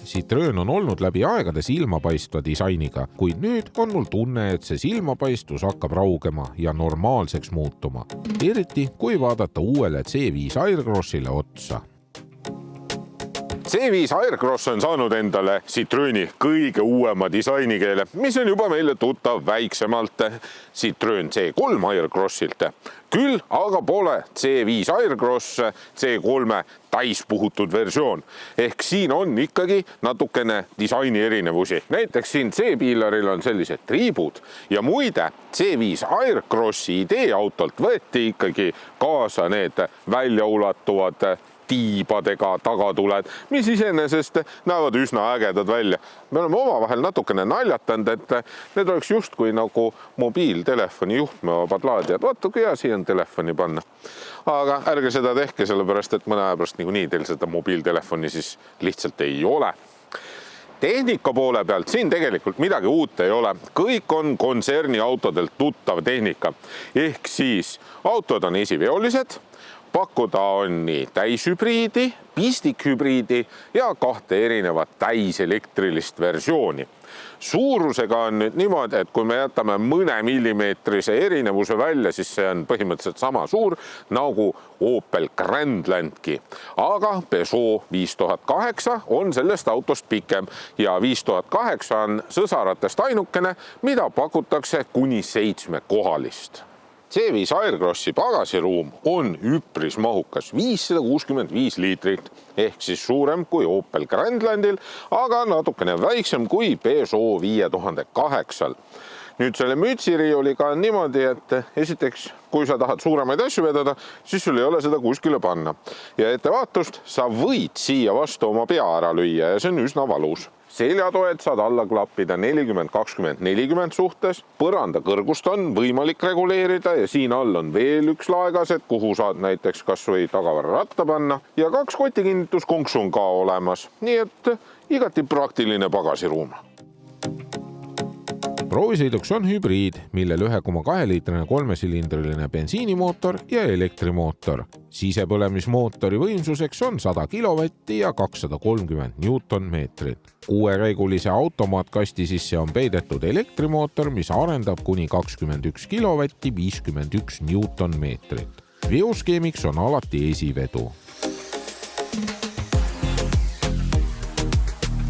Citroen on olnud läbi aegade silmapaistva disainiga, kuid nüüd on mul tunne, et see silmapaistvus hakkab raugema ja normaalseks muutuma. Eriti, kui vaadata uuele C5 Aircrossile otsa. C5 Aircross on saanud endale Citroeni kõige uuema disainikeele, mis on juba meile tuttav väiksemalt Citroen C3 Aircrossilt. Küll aga pole C5 Aircross C3 täispuhutud versioon. Ehk siin on ikkagi natukene disaini erinevusi. Näiteks siin C-piilaril on sellised triibud ja muide C5 Aircrossi ideeautolt võeti ikkagi kaasa need väljaulatuvad tiibadega tagatuled, mis iseenesest näevad üsna ägedad välja. Me oleme omavahel natukene naljatanud, et need oleks justkui nagu mobiiltelefoni juhtmevabad laadijad. Vaata, kui hea siia on telefoni panna. Aga ärge seda tehke, sellepärast, et mõne aja pärast nii teil seda mobiiltelefoni siis lihtsalt ei ole. Tehnika poole pealt siin tegelikult midagi uut ei ole. Kõik on kontserni autodelt tuttav tehnika. Ehk siis autod on esiveolised, pakkuda on nii täishübriidi, pistikhübriidi ja 2 erinevat täiselektrilist versiooni. Suurusega on nüüd niimoodi, et kui me jätame mõne millimeetrise erinevuse välja, siis see on põhimõtteliselt sama suur nagu Opel Grandlandki. Aga Peugeot 5008 on sellest autost pikem ja 5008 on sõsaratest ainukene, mida pakutakse kuni 7 kohalist. C5 Aircrossi pagasiruum on üpris mahukas, 565 liitrit, ehk siis suurem kui Opel Grandlandil, aga natukene väiksem kui Peugeot 5008. Nüüd selle mütsiriiuliga on niimoodi, et esiteks, kui sa tahad suuremaid asju vedada, siis sul ei ole seda kuskile panna. Ja ettevaatust, sa võid siia vastu oma pea ära lüüa ja see on üsna valus. Seljatoed saad alla klappida 40-20-40 suhtes. Põranda kõrgust on võimalik reguleerida ja siin all on veel üks laegased, kuhu saad näiteks kas või tagavara ratta panna. Ja 2 kotikinnituskonks on ka olemas, nii et igati praktiline pagasiruum. Proovisõiduks on hübriid, millel 1,2-liitrine 3-silindriline bensiinimootor ja elektrimootor. Sisepõlemismootori võimsuseks on 100 kilovatti ja 230 newtonmeetrit. 6-käigulise automaatkasti sisse on peidetud elektrimootor, mis arendab kuni 21 kilovatti 51 newtonmeetrit. Veoskeemiks on alati esivedu.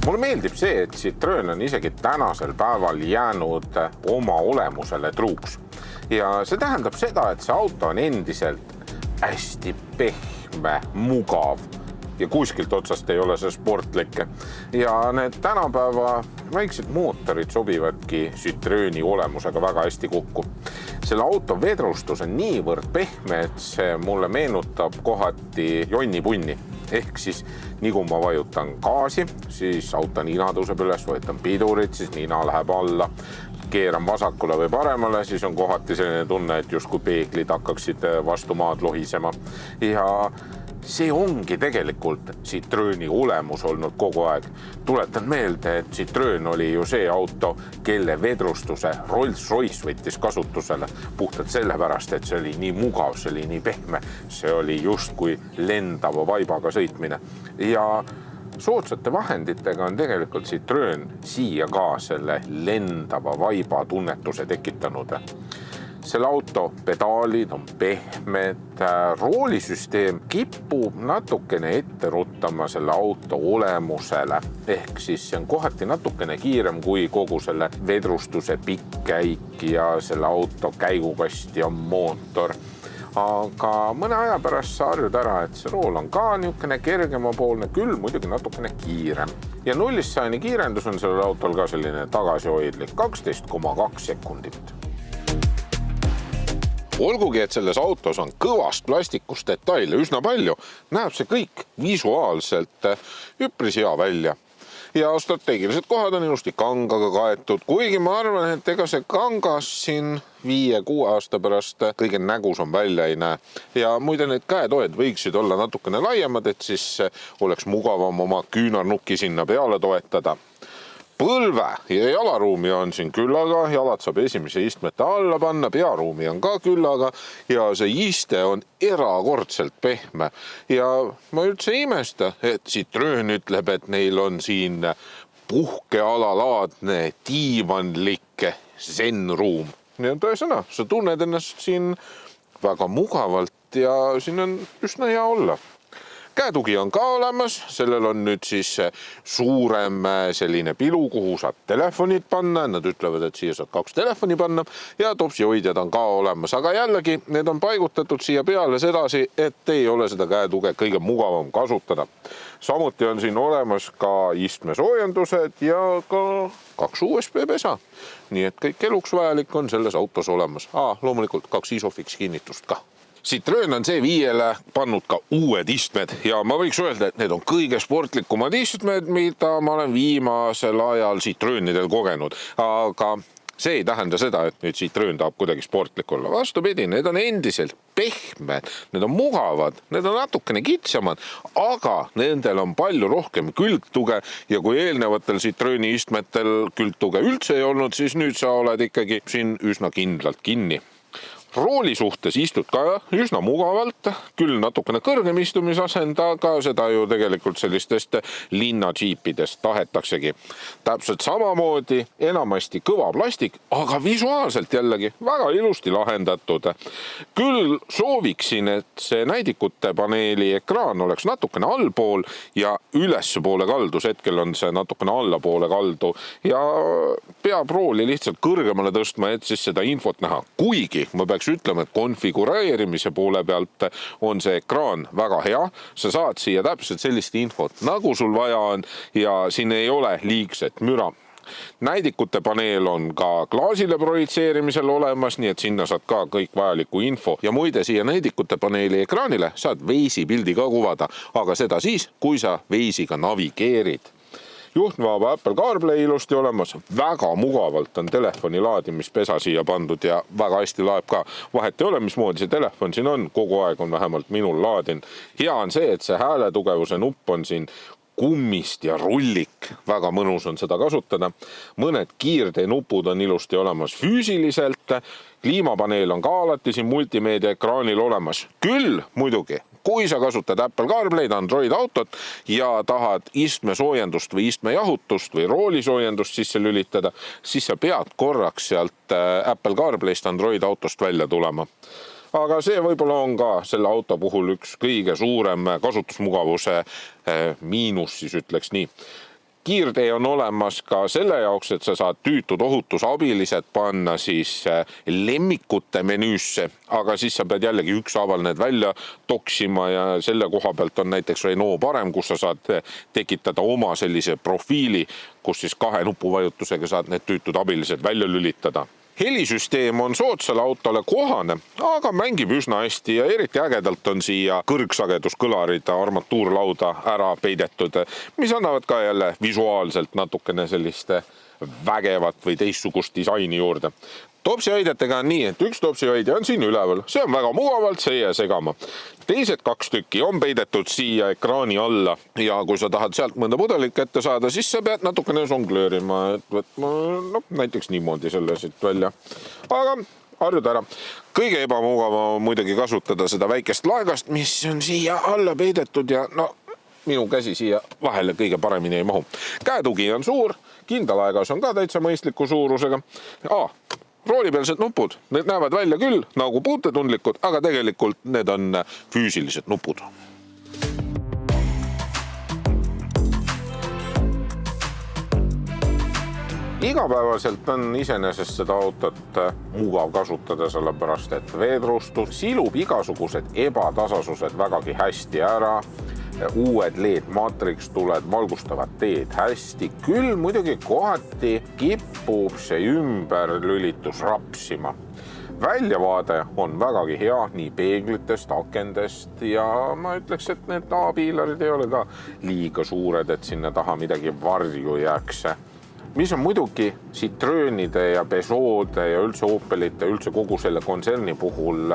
Mulle meeldib see, et Citroen on isegi tänasel päeval jäänud oma olemusele truuks. Ja see tähendab seda, et see auto on endiselt hästi pehme, mugav ja kuskilt otsast ei ole see sportlikke. Ja need tänapäeva väiksed mootorid sobivadki Citroeni olemusega väga hästi kokku. Selle auto vedrustus on niivõrd pehme, et see mulle meenutab kohati jonnipunni. Ehk siis nii kui ma vajutan gaasi, siis auto nina tõuseb üles, võetan pidurit, siis nina läheb alla, keeran vasakule või paremale, siis on kohati selline tunne, et justkui peeglid hakkaksid vastu maad lohisema. Ja see ongi tegelikult Citroeni olemus olnud kogu aeg. Tuletan meelde, et Citroen oli ju see auto, kelle vedrustuse Rolls-Royce võttis kasutusele puhtalt sellepärast, et see oli nii mugav, see oli nii pehme, see oli justkui lendava vaibaga sõitmine. Ja soodsate vahenditega on tegelikult Citroen siia ka selle lendava vaiba tunnetuse tekitanud. Selle auto pedaalid on pehmed, roolisüsteem kipub natukene ette ruttama selle auto olemusele. Ehk siis see on kohati natukene kiirem kui kogu selle vedrustuse pikk käik ja selle auto käigukast ja mootor. Aga mõne aja pärast sa harjud ära, et see rool on ka niisugune kergemapoolne, küll muidugi natukene kiirem. Ja 0-100 kiirendus on sellel autol ka selline tagasihoidlik 12,2 sekundit. Olgugi, et selles autos on kõvast plastikust detaile üsna palju, näeb see kõik visuaalselt üpris hea välja. Ja strateegilised kohad on ilusti kangaga kaetud, kuigi ma arvan, et ega see kangas siin 5-6 aasta pärast kõige nägus on välja ei näe. Ja muide need käetoed võiksid olla natukene laiemad, et siis oleks mugavam oma küünarnukki sinna peale toetada. põlve ja jalaruumi on siin küllaga, jalad saab esimese istmete alla panna, pearuumi on ka küllaga ja see iste on erakordselt pehme. Ja ma üldse ei imesta, et Citroen ütleb, et neil on siin puhkealalaadne diivanlik zen-ruum. Ja tõesõna, sa tunned ennast siin väga mugavalt ja siin on üsna hea olla. Käetugi on ka olemas, sellel on nüüd siis suurem selline pilu, kuhu saab telefonid panna, nad ütlevad, et siia saab 2 telefoni panna ja topsihoidjad on ka olemas, aga jällegi need on paigutatud siia peale sedasi, et ei ole seda käetuge kõige mugavam kasutada. Samuti on siin olemas ka istmesoojendused ja ka 2 USB-pesa, nii et kõik eluks vajalik on selles autos olemas. Loomulikult 2 Isofix kinnitust ka. Citroen on C5-le pannud ka uued istmed ja ma võiks öelda, et need on kõige sportlikumad istmed, mida ma olen viimasel ajal Citroenidel kogenud. Aga see ei tähenda seda, et nüüd Citroen tahab kuidagi sportlik olla. Vastupidi, need on endiselt pehmed, need on mugavad, need on natukene kitsamad, aga nendel on palju rohkem külgtuge ja kui eelnevatel Citroeni istmetel külgtuge üldse ei olnud, siis nüüd sa oled ikkagi siin üsna kindlalt kinni. Rooli suhtes istud ka üsna mugavalt, küll natukene kõrgem istumisasend, aga seda ju tegelikult sellistest linnadžiipidest tahetaksegi. Täpselt samamoodi enamasti kõva plastik, aga visuaalselt jällegi väga ilusti lahendatud. Küll sooviksin, et see näidikute paneeli ekraan oleks natukene allpool ja ülespoole kaldus. Hetkel on see natukene allapoole kaldu ja peab rooli lihtsalt kõrgemale tõstma, et siis seda infot näha. Kuigi ma peaks ütlema, et konfigureerimise poole pealt on see ekraan väga hea. Sa saad siia täpselt sellist infot, nagu sul vaja on ja siin ei ole liigset müra. Näidikute paneel on ka klaasile projitseerimisel olemas, nii et sinna saad ka kõik vajaliku info. Ja muide, siia näidikute paneeli ekraanile saad Waze'i pildi ka kuvada, aga seda siis, kui sa Waze'iga navigeerid. Juhtmevaba Apple CarPlay ilusti olemas, väga mugavalt on telefoni laadimispesa siia pandud ja väga hästi laeb ka. Vahet ei ole, mismoodi see telefon siin on, kogu aeg on vähemalt minul laadin. Hea on see, et see hääletugevuse nupp on siin kummist ja rullik, väga mõnus on seda kasutada. Mõned kiirteenupud on ilusti olemas füüsiliselt, kliimapaneel on ka alati siin multimeedia ekraanil olemas. Küll muidugi, kui sa kasutad Apple CarPlay'd, Android autot ja tahad istmesoojendust või istmejahutust või roolisoojendust sisse lülitada, siis sa pead korraks sealt Apple CarPlay'st Android autost välja tulema. Aga see võib-olla on ka selle auto puhul üks kõige suurem kasutusmugavuse miinus, siis ütleks nii. Kiirtee on olemas ka selle jaoks, et sa saad tüütud ohutusabilised panna siis lemmikute menüüsse, aga siis sa pead jällegi ükshaaval need välja toksima ja selle koha pealt on näiteks Renault parem, kus sa saad tekitada oma sellise profiili, kus siis 2 nupuvajutusega saad need tüütud abilised välja lülitada. Helisüsteem on soodsale autole kohane, aga mängib üsna hästi ja eriti ägedalt on siia kõrgsageduskõlarid armatuurlauda ära peidetud, mis annavad ka jälle visuaalselt natukene selliste vägevat või teistsugust disaini juurde. Topsihoidjatega on nii, et üks topsihoidja on siin üleval. See on väga mugavalt, see ei jää segama. Teised 2 tükki on peidetud siia ekraani alla ja kui sa tahad sealt mõnda pudelit kätte saada, siis sa pead natukene songlöörima, et võtma näiteks niimoodi selle siit välja. Aga harjud ära. Kõige ebamugavam on muidugi kasutada seda väikest laegast, mis on siia alla peidetud ja minu käsi siia vahele kõige paremini ei mahu. Käetugi on suur, kindalaegas on ka täitsa mõistliku suurusega. Roolipealsed nupud, need näevad välja küll nagu puutetundlikud, aga tegelikult need on füüsilised nupud. Igapäevaselt on iseenesest seda autot mugav kasutada, sellepärast et veedrustus silub igasugused ebatasasused vägagi hästi ära. Uued LED-maatriks tuled valgustavad teed hästi, küll muidugi kohati kipub see ümberlülitus rapsima. Väljavaade on vägagi hea nii peeglitest, akendest ja ma ütleks, et need A-piilarid ei ole ka liiga suured, et sinna taha midagi varju jääks. mis on muidugi Citroenide ja Peugeot'de ja üldse Opelite, üldse kogu selle kontserni puhul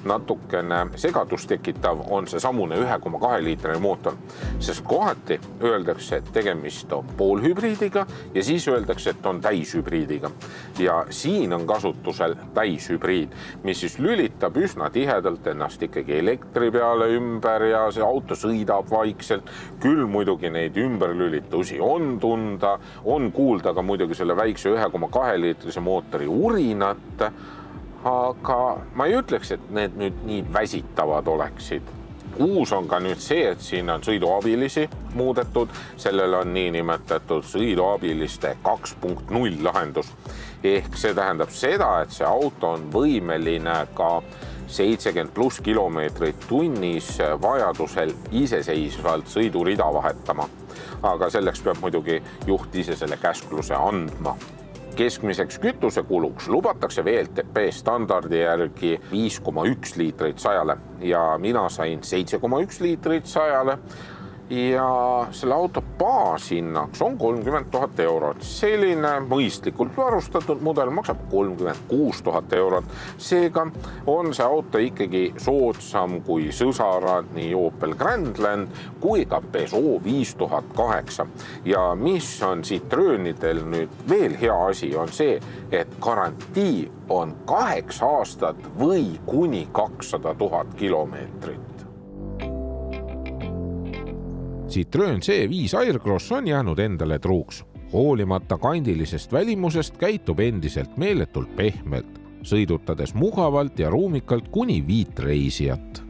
natukene segadust tekitav, on see samune 1,2 liitrine mootor. Sest kohati öeldakse, et tegemist on poolhübriidiga ja siis öeldakse, et on täishübriidiga. Ja siin on kasutusel täishübriid, mis siis lülitab üsna tihedalt ennast ikkagi elektri peale ümber ja see auto sõidab vaikselt. Küll muidugi neid ümberlülitusi on tunda, on kuulda ka muidugi selle väikse 1,2 liitrise mootori urinat, aga ma ei ütleks, et need nüüd nii väsitavad oleksid. Uus on ka nüüd see, et siin on sõiduabilisi muudetud, sellel on niinimetatud sõiduabiliste 2.0 lahendus. Ehk see tähendab seda, et see auto on võimeline ka 70+ kilomeetrit tunnis vajadusel iseseisvalt sõidurida vahetama. Aga selleks peab muidugi juht ise selle käskluse andma. Keskmiseks kütusekuluks lubatakse VLTP standardi järgi 5,1 liitrit 100 ja mina sain 7,1 liitrit 100 ja selle auto baashinnaks on 30 000 eurot. Selline mõistlikult varustatud mudel maksab 36 000 eurot. Seega on see auto ikkagi soodsam kui sõsarad nii Opel Grandland kui ka Peugeot 5008. Ja mis on Citroenidel nüüd veel hea asi on see, et garantii on 8 aastat või kuni 200 000 kilomeetrit. Citroen C5 Aircross on jäänud endale truuks. Hoolimata kandilisest välimusest käitub endiselt meeletult pehmelt, sõidutades mugavalt ja ruumikalt kuni 5 reisijat.